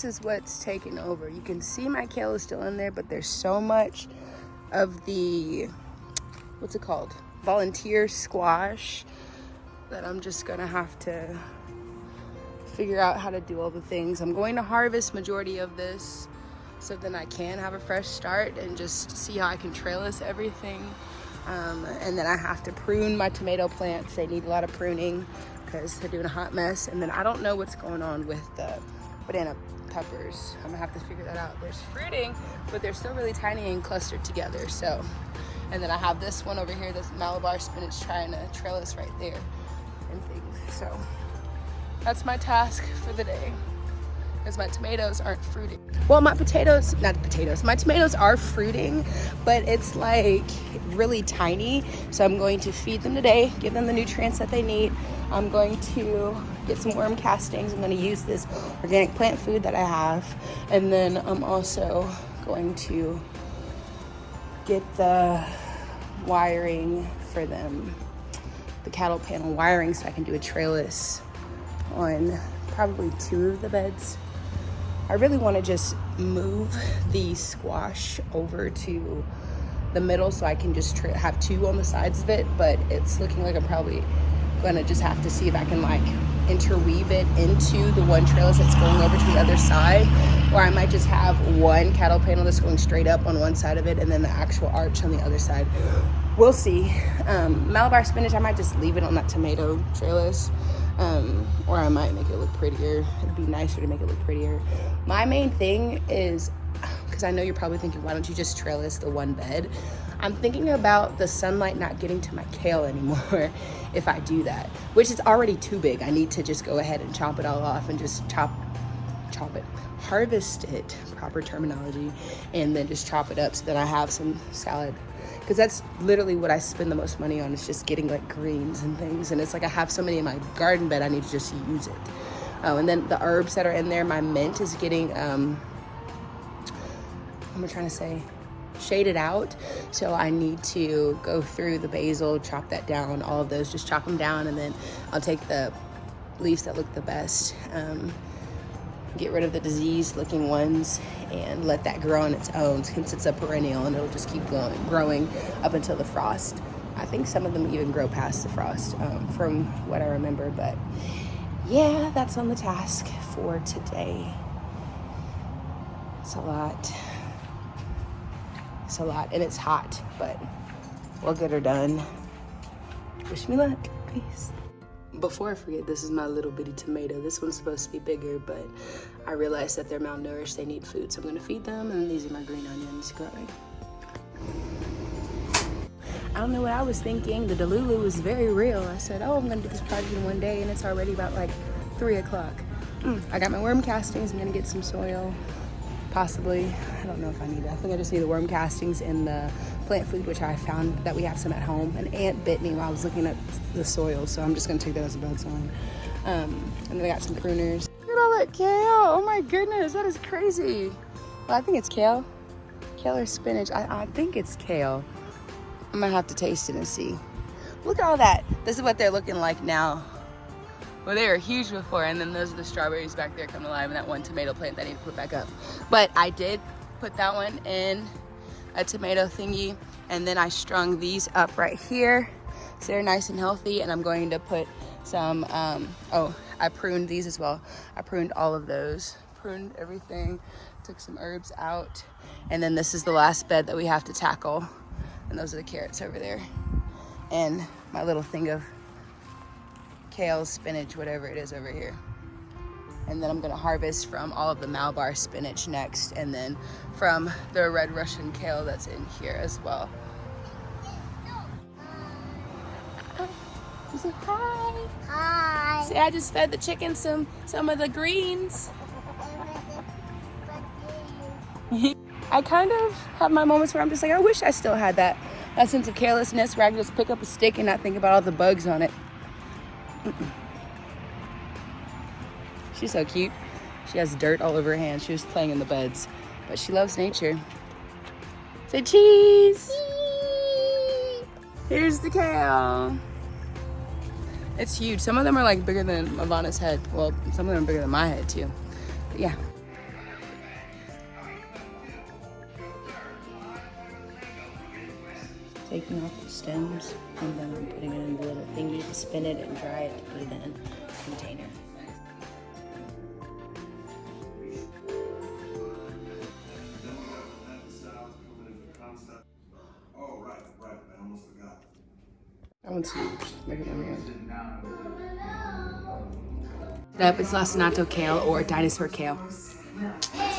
this is what's taking over. You can see my kale is still in there, but there's so much of the, what's it called? Volunteer squash that I'm just gonna have to figure out how to do all the things. I'm going to harvest majority of this so then I can have a fresh start and just see how I can trellis everything. And then I have to prune my tomato plants. They need a lot of pruning because they're doing a hot mess. And then I don't know what's going on with the banana peppers. I'm gonna have to figure that out. There's fruiting, but they're still really tiny and clustered together. So, and then I have this one over here, this Malabar spinach, trying to trellis right there and things. So that's my task for the day, because my tomatoes aren't fruiting. Well, my tomatoes are fruiting, but it's like really tiny. So I'm going to feed them today, give them the nutrients that they need. I'm going to get some worm castings. I'm going to use this organic plant food that I have. And then I'm also going to get the wiring for them, the cattle panel wiring, so I can do a trellis on probably 2 of the beds. I really want to just move the squash over to the middle so I can just have 2 on the sides of it, but it's looking like I'm probably going to just have to see if I can like interweave it into the one trellis that's going over to the other side, or I might just have one cattle panel that's going straight up on one side of it and then the actual arch on the other side. We'll see. Malabar spinach, I might just leave it on that tomato trellis. Or I might make it look prettier. It'd be nicer to make it look prettier. My main thing is, because I know you're probably thinking, why don't you just trellis the one bed? I'm thinking about the sunlight not getting to my kale anymore if I do that, which is already too big. I need to just go ahead and chop it all off and just chop it, harvest it, proper terminology, and then just chop it up so that I have some salad. Because that's literally what I spend the most money on, is just getting like greens and things. And it's like I have so many in my garden bed, I need to just use it. Oh, and then the herbs that are in there, my mint is getting, what am I trying to say? Shaded out. So I need to go through the basil, chop that down, all of those, just chop them down. And then I'll take the leaves that look the best, get rid of the diseased looking ones and let that grow on its own, since it's a perennial and it'll just keep growing up until the frost. I think some of them even grow past the frost, from what I remember. But yeah, that's on the task for today. It's a lot. It's a lot, and it's hot, but we'll get her done. Wish me luck. Peace. Before I forget, this is my little bitty tomato. This one's supposed to be bigger, but I realized that they're malnourished. They need food, so I'm gonna feed them. And these are my green onions. I don't know what I was thinking. The Delulu was very real. I said, oh, I'm gonna do this project in one day, and it's already about like 3 o'clock. I got my worm castings. I'm gonna get some soil, possibly. I don't know if I need that. I think I just need the worm castings and the plant food, which I found that we have some at home. An ant bit me while I was looking at the soil, so I'm just gonna take that as a bad sign. And then I got some pruners. Look at all that kale. Oh my goodness, that is crazy. Well, I think it's kale. Kale or spinach. I think it's kale. I'm gonna have to taste it and see. Look at all that. This is what they're looking like now. Well, they were huge before, and then those are the strawberries back there coming alive, and that one tomato plant that I need to put back up. But I did put that one in a tomato thingy, and then I strung these up right here so they're nice and healthy. And I'm going to put some, I pruned these as well. I pruned all of those, pruned everything, took some herbs out. And then this is the last bed that we have to tackle. And those are the carrots over there. And my little thing of kale, spinach, whatever it is over here. And then I'm gonna harvest from all of the Malabar spinach next, and then from the red Russian kale that's in here as well. Say hi. Hi. Say I just fed the chicken some of the greens. I kind of have my moments where I'm just like, I wish I still had that sense of carelessness where I could just pick up a stick and not think about all the bugs on it. She's so cute. She has dirt all over her hands. She was playing in the beds, but she loves nature. Say cheese. Here's the kale. It's huge. Some of them are like bigger than Ivana's head. Well, some of them are bigger than my head too. But yeah. taking off the stems, and then I'm putting it in the little thingy to spin it and dry it to put it in a container. That one's huge. Look at them here. Yep, it's lacinato kale or dinosaur kale.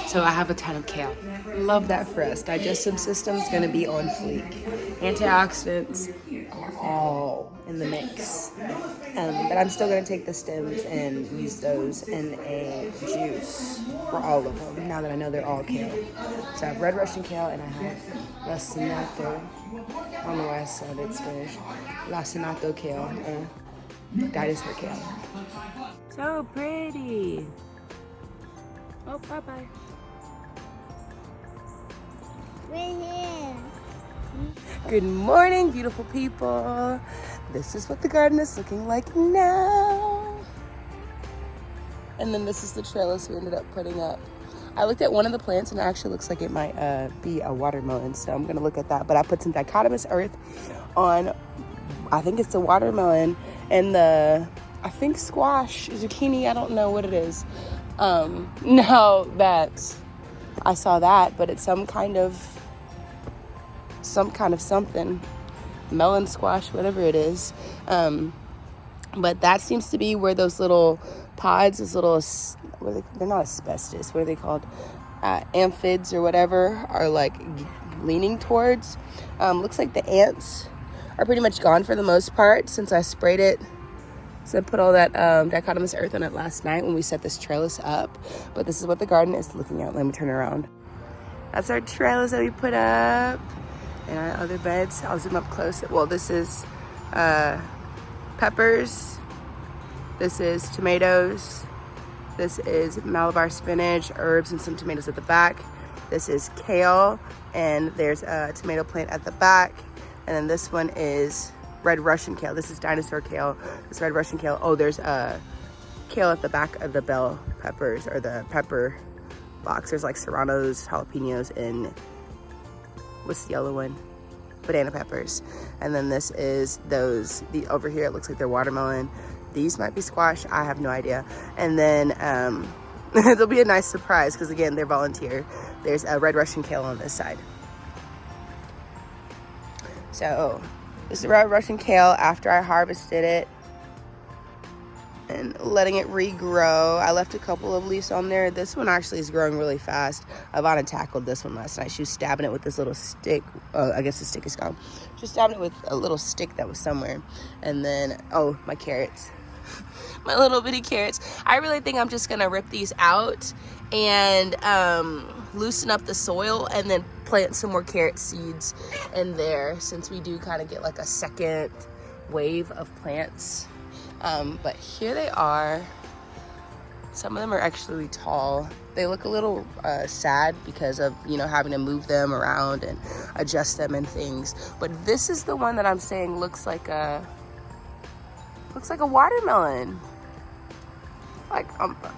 So I have a ton of kale. Love that for us. Digestive system's gonna be on fleek. Antioxidants are all in the mix. But I'm still gonna take the stems and use those in a juice for all of them, now that I know they're all kale. So I have red Russian kale and I have lacinato. I don't know why I said it's Spanish. Lacinato kale and dinosaur kale. So pretty. Oh, bye-bye. We're here. Good morning, beautiful people. This is what the garden is looking like now. And then this is the trellis we ended up putting up. I looked at one of the plants and it actually looks like it might be a watermelon, so I'm gonna look at that. But I put some dichotomous earth on, I think it's the watermelon, and the, I think squash, zucchini, I don't know what it is. Now that I saw that, but it's some kind of something, melon squash, whatever it is. But that seems to be where those little pods, those little, they're not asbestos, what are they called? Amphids or whatever, are like leaning towards. Looks like the ants are pretty much gone for the most part since I sprayed it. So I put all that dichotomous earth on it last night when we set this trellis up. But this is what the garden is looking at. Let me turn around. That's our trellis that we put up. And our other beds. I'll zoom up close. Well, this is peppers. This is tomatoes. This is Malabar spinach, herbs, and some tomatoes at the back. This is kale, and there's a tomato plant at the back. And then this one is red Russian kale. This is dinosaur kale. This red Russian kale. Oh, there's a kale at the back of the bell peppers, or the pepper box. There's like serranos, jalapenos, and what's the yellow one? Banana peppers. And then this is over here, it looks like they're watermelon. These might be squash, I have no idea. And then it'll be a nice surprise because again, they're volunteer. There's a red Russian kale on this side. So this is the red Russian kale after I harvested it and letting it regrow. I left a couple of leaves on there. This one actually is growing really fast. Ivana tackled this one last night. She was stabbing it with this little stick. I guess the stick is gone. She was stabbing it with a little stick that was somewhere. And then, oh, my carrots. My little bitty carrots. I really think I'm just gonna rip these out and loosen up the soil and then plant some more carrot seeds in there, since we do kind of get like a second wave of plants. But here they are. Some of them are actually tall. They look a little sad because of, you know, having to move them around and adjust them and things. But this is the one that I'm saying looks like a watermelon. Like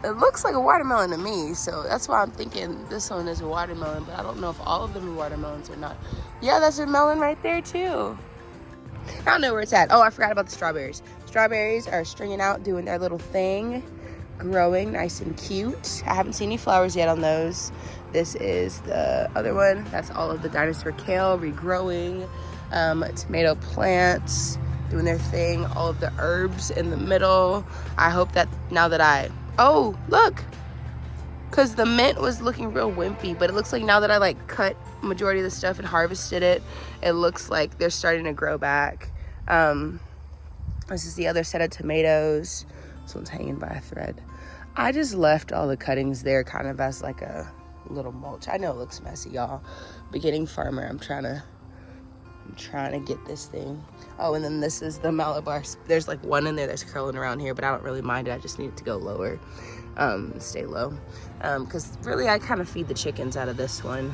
it looks like a watermelon to me, so that's why I'm thinking this one is a watermelon. But I don't know if all of them are watermelons or not. Yeah, that's a melon right there too. I don't know where it's at. Oh, I forgot about the strawberries. Strawberries are stringing out, doing their little thing, growing nice and cute. I haven't seen any flowers yet on those. This is the other one. That's all of the dinosaur kale regrowing. Tomato plants doing their thing. All of the herbs in the middle. I hope that now that oh, look. Because the mint was looking real wimpy, but it looks like now that I like cut majority of the stuff and harvested it, it looks like they're starting to grow back. This is the other set of tomatoes. This one's hanging by a thread. I just left all the cuttings there kind of as like a little mulch. I know it looks messy, y'all. Beginning farmer, I'm trying to get this thing. Oh, and then this is the Malabar. There's like one in there that's curling around here, but I don't really mind it. I just need it to go lower, stay low. Because really I kind of feed the chickens out of this one.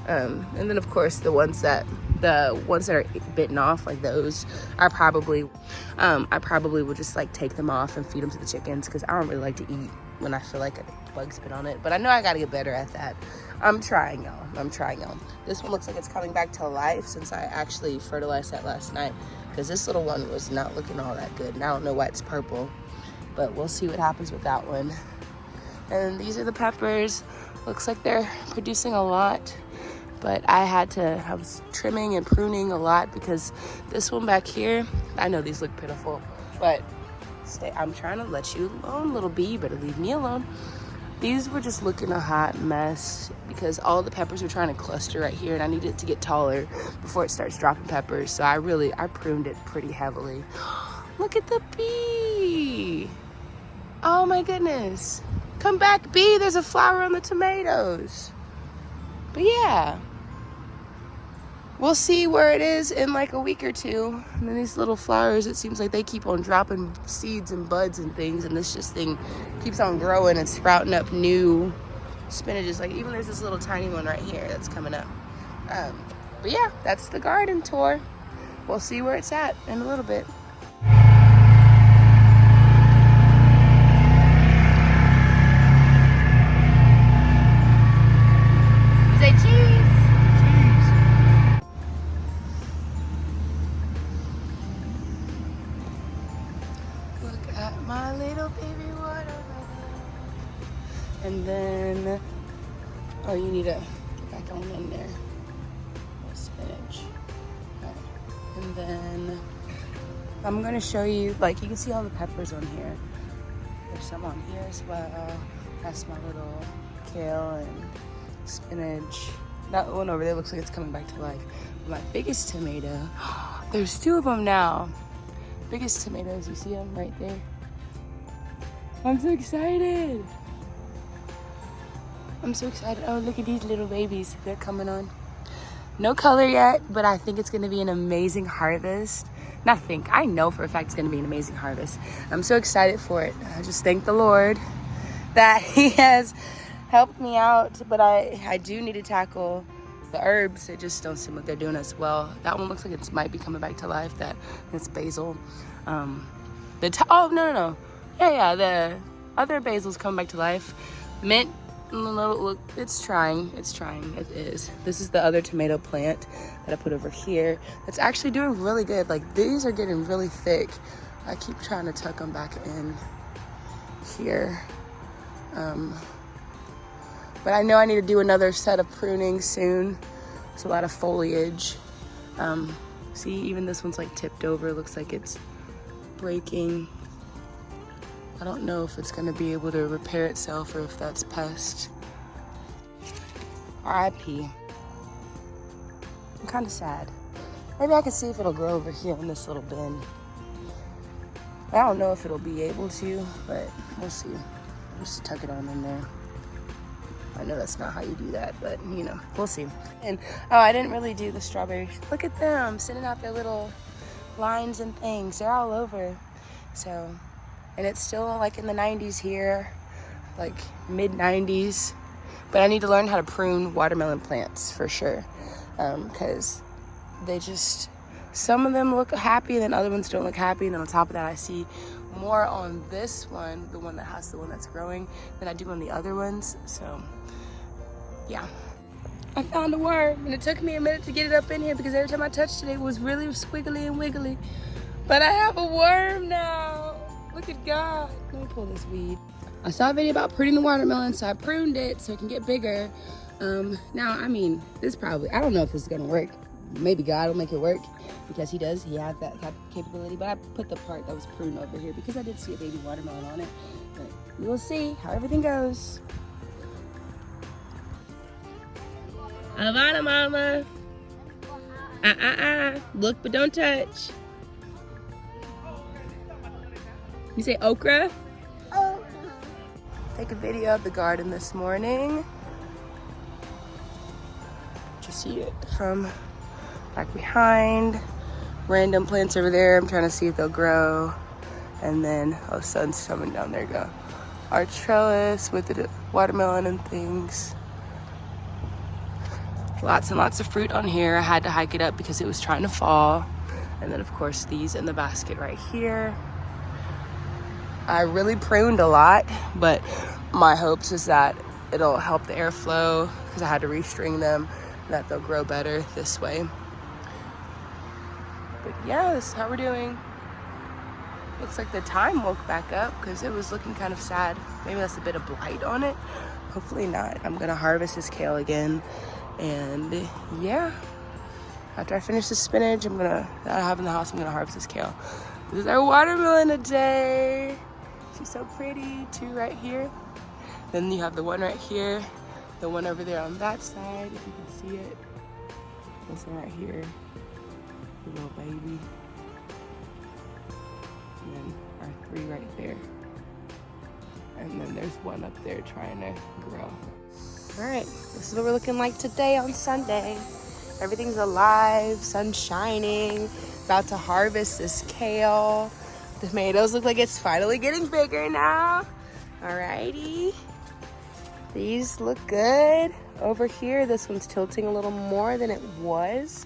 And then of course the ones that are bitten off, like those, I probably will just like take them off and feed them to the chickens, because I don't really like to eat when I feel like a bug's bit on it. But I know I gotta get better at that. I'm trying, y'all. I'm trying, y'all. This one looks like it's coming back to life since I actually fertilized that last night, because this little one was not looking all that good. And I don't know why it's purple, but we'll see what happens with that one. And these are the peppers. Looks like they're producing a lot, but I was trimming and pruning a lot because this one back here, I know these look pitiful, but I'm trying to let you alone, little bee. You better leave me alone. These were just looking a hot mess because all the peppers were trying to cluster right here, and I needed it to get taller before it starts dropping peppers. So I pruned it pretty heavily. Look at the bee. Oh my goodness. Come back, bee. There's a flower on the tomatoes. But yeah. We'll see where it is in like a week or two. And then these little flowers, it seems like they keep on dropping seeds and buds and things. And this thing keeps on growing and sprouting up new spinaches. Like even there's this little tiny one right here that's coming up. But yeah, that's the garden tour. We'll see where it's at in a little bit. Say cheese. My little baby watermelon. And then, oh, you need to get back on in there. Spinach. Okay. And then I'm gonna show you, like, you can see all the peppers on here. There's some on here as well. That's my little kale and spinach. That one over there looks like it's coming back to life. My biggest tomato, there's two of them now. Biggest tomatoes, you see them right there? I'm so excited. I'm so excited. Oh, look at these little babies. They're coming on. No color yet, but I think it's gonna be an amazing harvest. I know for a fact it's gonna be an amazing harvest. I'm so excited for it. I just thank the Lord that He has helped me out, but I do need to tackle the herbs. They just don't seem like they're doing as well. That one looks like it might be coming back to life. That's basil. Oh, no. Yeah, the other basil's coming back to life. Mint, look, it's trying. It is. This is the other tomato plant that I put over here. It's actually doing really good. Like, these are getting really thick. I keep trying to tuck them back in here. But I know I need to do another set of pruning soon. It's a lot of foliage. See, even this one's like tipped over. It looks like it's breaking. I don't know if it's gonna be able to repair itself or if that's pest. R.I.P. I'm kind of sad. Maybe I can see if it'll grow over here in this little bin. I don't know if it'll be able to, but we'll see. Just tuck it on in there. I know that's not how you do that, but you know, we'll see. And oh, I didn't really do the strawberries. Look at them sending out their little lines and things. They're all over. So, and it's still like in the 90s here, like mid 90s. But I need to learn how to prune watermelon plants for sure, because they just, some of them look happy and then other ones don't look happy. And then on top of that, I see more on this one, the one that has the one that's growing, than I do on the other ones. So yeah, I found a worm and it took me a minute to get it up in here because every time I touched it, it was really squiggly and wiggly. But I have a worm now. Look at God. Let me pull this weed. I saw a video about pruning the watermelon, so I pruned it so it can get bigger. Now, I mean, this probably, I don't know if this is gonna work. Maybe God will make it work because he does. He has that capability. But I put the part that was pruned over here because I did see a baby watermelon on it. But we will see how everything goes. Havana, mama. Look, but don't touch. You say okra? Okra. Take a video of the garden this morning. Just see it from back behind. Random plants over there. I'm trying to see if they'll grow. And then, oh, sun's coming down. There you go. Our trellis with the watermelon and things. Lots and lots of fruit on here. I had to hike it up because it was trying to fall. And then, of course, these in the basket right here. I really pruned a lot, but my hopes is that it'll help the airflow because I had to restring them, that they'll grow better this way. But yeah, this is how we're doing. Looks like the thyme woke back up because it was looking kind of sad. Maybe that's a bit of blight on it. Hopefully not. I'm gonna harvest this kale again. And yeah, after I finish the spinach that I have in the house, I'm gonna harvest this kale. This is our watermelon today. She's so pretty, two right here. Then you have the one right here, the one over there on that side, if you can see it. This one right here, the little baby. And then our three right there. And then there's one up there trying to grow. All right, this is what we're looking like today on Sunday. Everything's alive, sun's shining. About to harvest this kale. The tomatoes look like it's finally getting bigger now. Alrighty. These look good. Over here, this one's tilting a little more than it was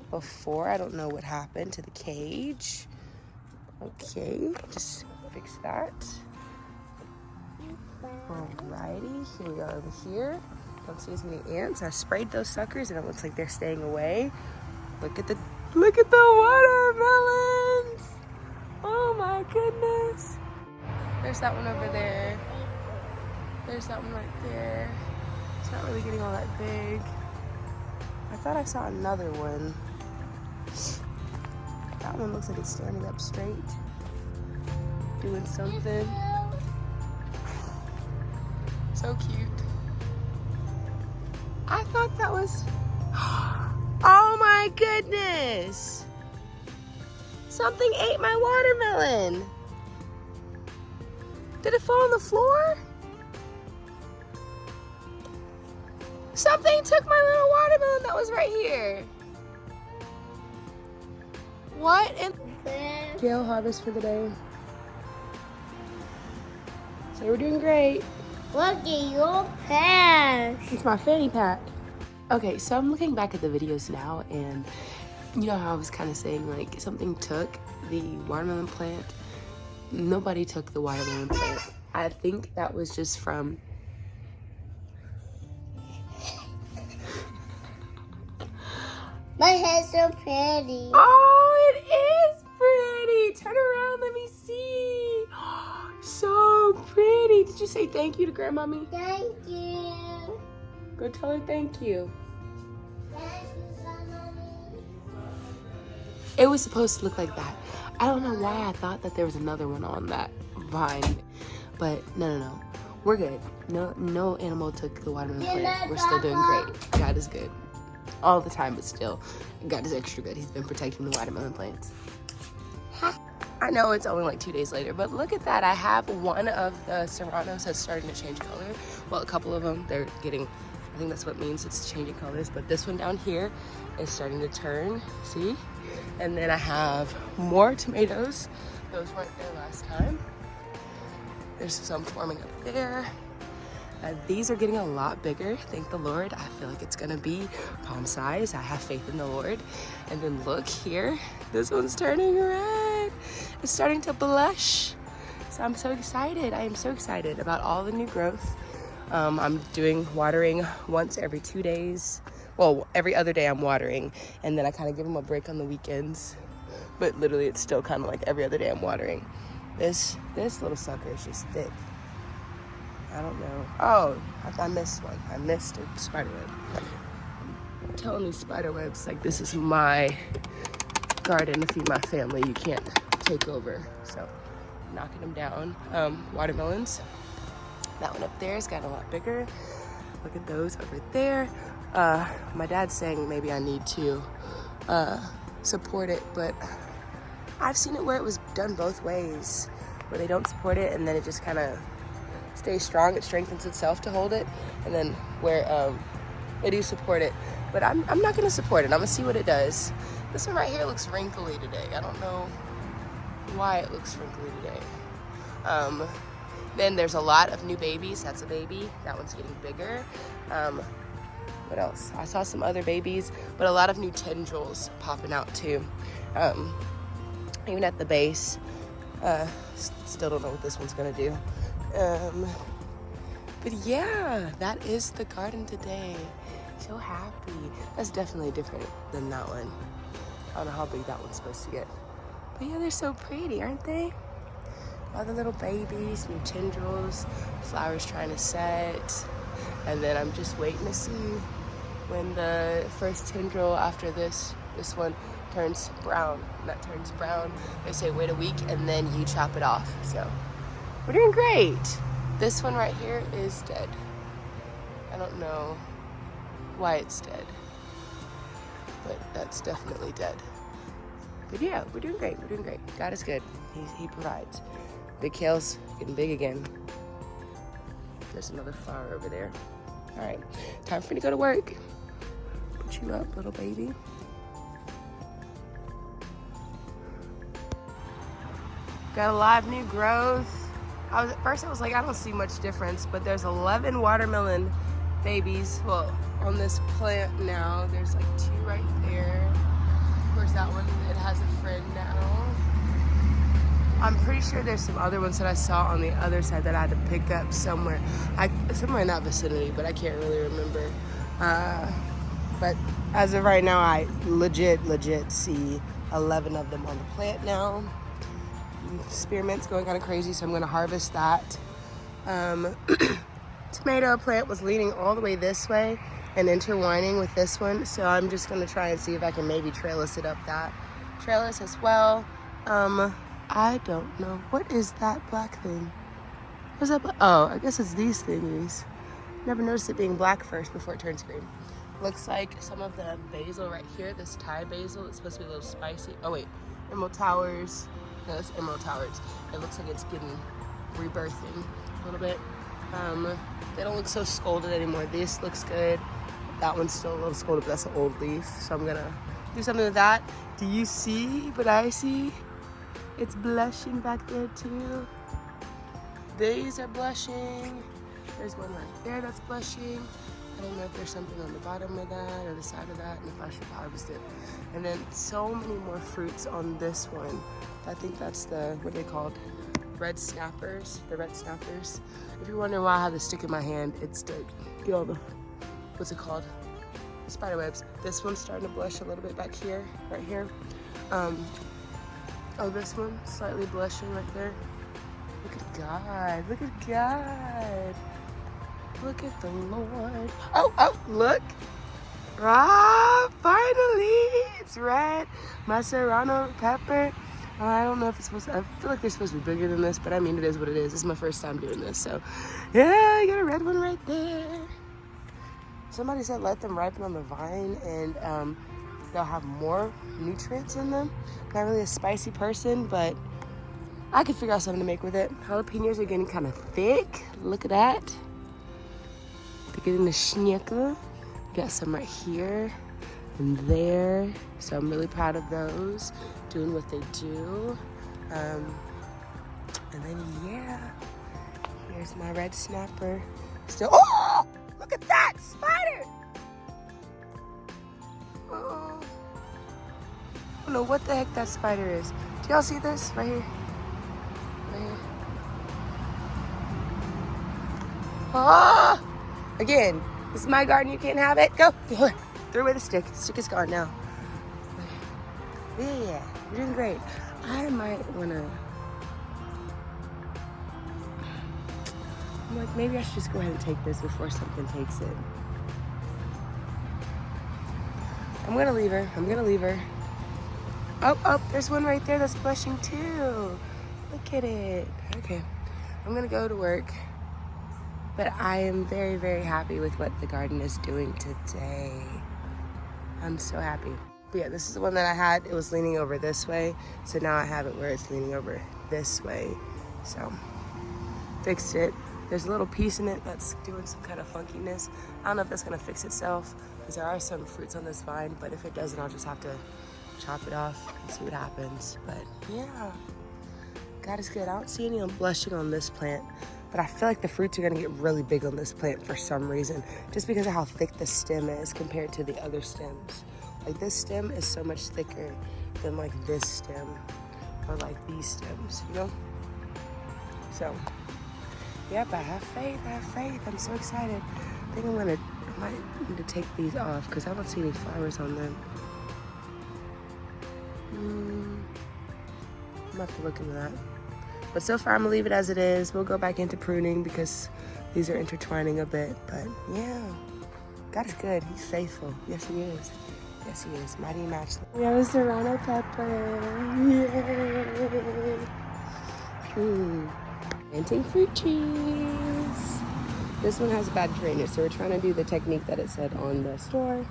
before. I don't know what happened to the cage. Okay, just fix that. Alrighty, here we are over here. Don't see as many ants. I sprayed those suckers and it looks like they're staying away. Look at the watermelons. Oh my goodness. There's that one over there. There's that one right there. It's not really getting all that big. I thought I saw another one. That one looks like it's standing up straight, doing something. So cute. I thought that was, oh my goodness. Something ate my watermelon. Did it fall on the floor? Something took my little watermelon that was right here. What? Kale harvest for the day. So we're doing great. Look at your pants. It's my fanny pack. Okay, so I'm looking back at the videos now, and you know how I was kind of saying like something took the watermelon plant. Nobody took the watermelon plant. I think that was just from My hair's so pretty. Oh, it is pretty. Turn around, let me see. So pretty. Did you say thank you to Grandmommy? Thank you. Go tell her thank you. Thank you, Grandmommy. It was supposed to look like that. I don't know why I thought that there was another one on that vine, but no. We're good. No animal took the watermelon plant. We're still doing great. God is good. All the time, but still, God is extra good. He's been protecting the watermelon plants. I know it's only like 2 days later, but look at that. I have one of the serranos that's starting to change color. Well, a couple of them, they're getting, I think that's what it means, it's changing colors. But this one down here is starting to turn, see? And then I have more tomatoes. Those weren't there last time. There's some forming up there. These are getting a lot bigger, thank the Lord. I feel like it's gonna be palm size. I have faith in the Lord. And then look here, this one's turning red. It's starting to blush. So I'm so excited. I am so excited about all the new growth. I'm doing watering once every 2 days. Well, every other day I'm watering, and then I kind of give them a break on the weekends. But literally it's still kind of like every other day I'm watering. This little sucker is just thick. I don't know. Oh, I missed one. I missed a spider web. I'm telling these spider webs, like, this is my garden to feed my family. You can't take over. So, knocking them down. Watermelons. That one up there has gotten a lot bigger. Look at those over there. My dad's saying maybe I need to support it, but I've seen it where it was done both ways, where they don't support it and then it just kind of stays strong. It strengthens itself to hold it, and then where they do support it, but I'm not gonna support it. I'm gonna see what it does. This one right here looks wrinkly today. I don't know why it looks wrinkly today. Then there's a lot of new babies. That's a baby. That one's getting bigger. What else? I saw some other babies, but a lot of new tendrils popping out too. Even at the base. Still don't know what this one's gonna do. But yeah, that is the garden today. So happy. That's definitely different than that one. I don't know how big that one's supposed to get. But yeah, they're so pretty, aren't they? All the little babies, new tendrils, flowers trying to set. And then I'm just waiting to see when the first tendril after this one turns brown. And that turns brown, they say wait a week and then you chop it off. So we're doing great. This one right here is dead. I don't know why it's dead, but that's definitely dead. But yeah, we're doing great. We're doing great. God is good. He provides. Big kale's getting big again. There's another flower over there. All right, time for me to go to work. Put you up, little baby. Got a lot of new growth. At first I was like, I don't see much difference, but there's 11 watermelon babies. Well, on this plant now, there's like 2 right there. Of course, that one, it has a friend now. I'm pretty sure there's some other ones that I saw on the other side that I had to pick up somewhere. Somewhere in that vicinity, but I can't really remember. But as of right now, I legit see 11 of them on the plant now. Spearmint's going kind of crazy, so I'm going to harvest that. Tomato plant was leaning all the way this way and intertwining with this one, so I'm just going to try and see if I can maybe trellis it up that. Trellis as well. I don't know. What is that black thing? What's that? Oh, I guess it's these thingies. Never noticed it being black first before it turns green. Looks like some of the basil right here, this Thai basil, it's supposed to be a little spicy. Oh wait, Emerald Towers. No, it's Emerald Towers. It looks like it's getting rebirthing a little bit. They don't look so scolded anymore. This looks good. That one's still a little scolded, but that's an old leaf. So I'm gonna do something with that. Do you see what I see? It's blushing back there too. These are blushing. There's one right there that's blushing. I don't know if there's something on the bottom of that or the side of that, and if I should harvest it. And then so many more fruits on this one. I think that's the, what are they called? Red snappers, the red snappers. If you're wondering why I have the stick in my hand, it's to get all the, what's it called? Spider webs. This one's starting to blush a little bit back here, right here. Oh, this one, slightly blushing right there. Look at God, look at God. Look at the Lord. Oh, look. Ah, finally, it's red. My serrano pepper. I don't know if it's supposed to, I feel like they're supposed to be bigger than this, but I mean, it is what it is. This is my first time doing this, so yeah, I got a red one right there. Somebody said let them ripen on the vine and they'll have more nutrients in them. Not really a spicy person, but I could figure out something to make with it. Jalapenos are getting kind of thick. Look at that. They're getting the schnickel. Got some right here and there. So I'm really proud of those, doing what they do. And then, yeah, here's my red snapper. Still, oh, look at that spider. Oh, I don't know what the heck that spider is. Do y'all see this right here? Right here. Oh, again, this is my garden. You can't have it. Go. Throw away the stick. The stick is gone now. Yeah, you're doing great. I might want to, I'm like, maybe I should just go ahead and take this before something takes it. I'm going to leave her. Oh, there's one right there that's blushing too. Look at it. Okay, I'm going to go to work. But I am very, very happy with what the garden is doing today. I'm so happy. But yeah, this is the one that I had. It was leaning over this way. So now I have it where it's leaning over this way. So, fixed it. There's a little piece in it that's doing some kind of funkiness. I don't know if that's gonna fix itself, because there are some fruits on this vine, but if it doesn't, I'll just have to chop it off and see what happens. But yeah, God is good. I don't see any blushing on this plant, but I feel like the fruits are gonna get really big on this plant for some reason, just because of how thick the stem is compared to the other stems. Like this stem is so much thicker than like this stem or like these stems, you know? So Yep, I have faith. I have faith. I'm so excited. I think I might need to take these off because I don't see any flowers on them. I'm gonna have to look into that. But so far, I'm gonna leave it as it is. We'll go back into pruning because these are intertwining a bit. But yeah, God is good. He's faithful. Yes, He is. Yes, He is. Mighty and matchless. We have a serrano pepper. Yay! Planting fruit trees. This one has bad drainage, so we're trying to do the technique that it said on the store,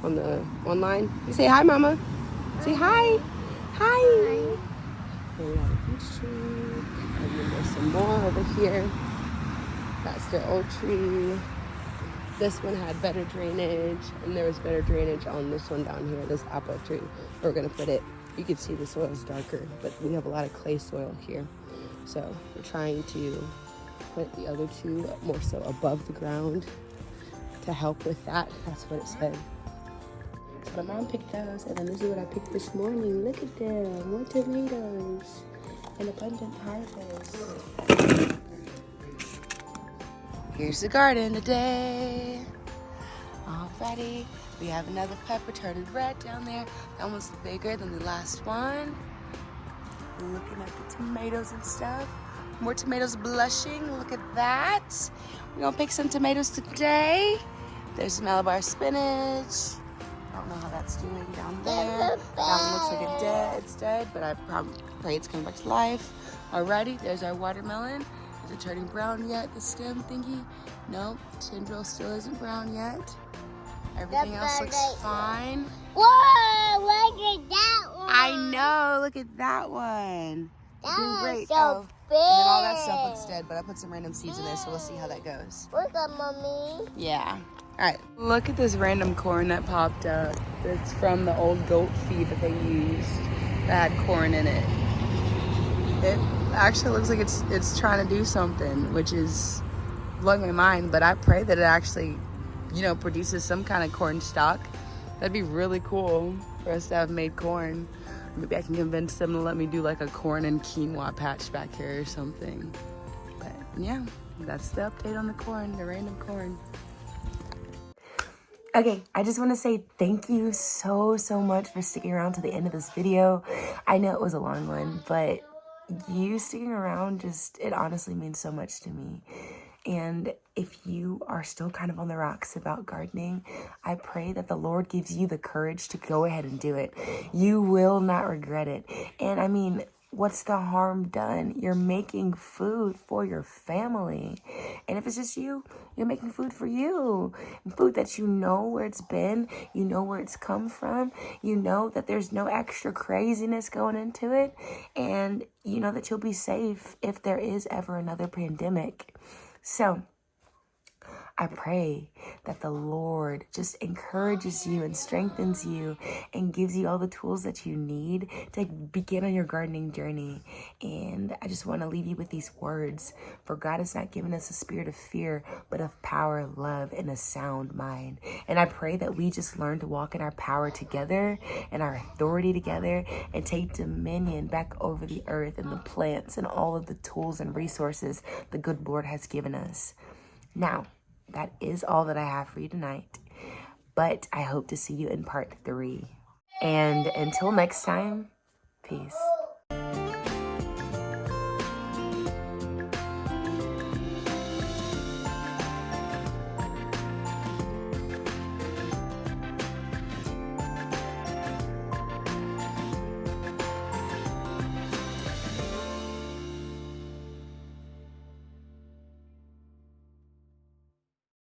on the online. You say hi, Mama. Say hi. Hi. Here we have a peach tree, and then there's some more over here. That's the old tree. This one had better drainage, and there was better drainage on this one down here, this apple tree. We're gonna put it, you can see the soil is darker, but we have a lot of clay soil here. So we're trying to put the other two more so above the ground to help with that. That's what it said. So my mom picked those, and then this is what I picked this morning. Look at them, more tomatoes, an abundant harvest. Here's the garden today. Alrighty, we have another pepper turning red down there. That one's bigger than the last one. Looking at the tomatoes and stuff. More tomatoes blushing, look at that. We're gonna pick some tomatoes today. There's Malabar spinach. I don't know how that's doing down there. That one looks like it's dead, but I probably pray it's coming back to life. Alrighty, there's our watermelon. Is it turning brown yet, the stem thingy? No, tendril still isn't brown yet. Everything else looks fine. Whoa, look at that one. I know, look at that one. That Doing one's great. so big. And then all that stuff looks dead, but I put some random seeds in there, so we'll see how that goes. Look at Mommy. Yeah. All right. Look at this random corn that popped up. It's from the old goat feed that they used that had corn in it. It actually looks like it's trying to do something, which is blowing my mind, but I pray that it actually, produces some kind of corn stalk. That'd be really cool for us to have made corn. Maybe I can convince them to let me do like a corn and quinoa patch back here or something. But yeah, that's the update on the corn, the random corn. Okay, I just want to say thank you so much for sticking around to the end of this video. I know it was a long one, but you sticking around it honestly means so much to me. And if you are still kind of on the rocks about gardening, I pray that the Lord gives you the courage to go ahead and do it. You will not regret it. And I mean, what's the harm done? You're making food for your family. And if it's just you, you're making food for you. Food that you know where it's been, you know where it's come from, you know that there's no extra craziness going into it, and you know that you'll be safe if there is ever another pandemic. So I pray that the Lord just encourages you and strengthens you and gives you all the tools that you need to begin on your gardening journey. And I just want to leave you with these words. For God has not given us a spirit of fear, but of power, love, and a sound mind. And I pray that we just learn to walk in our power together and our authority together and take dominion back over the earth and the plants and all of the tools and resources the good Lord has given us. Now, that is all that I have for you tonight, but I hope to see you in part 3. And until next time, peace.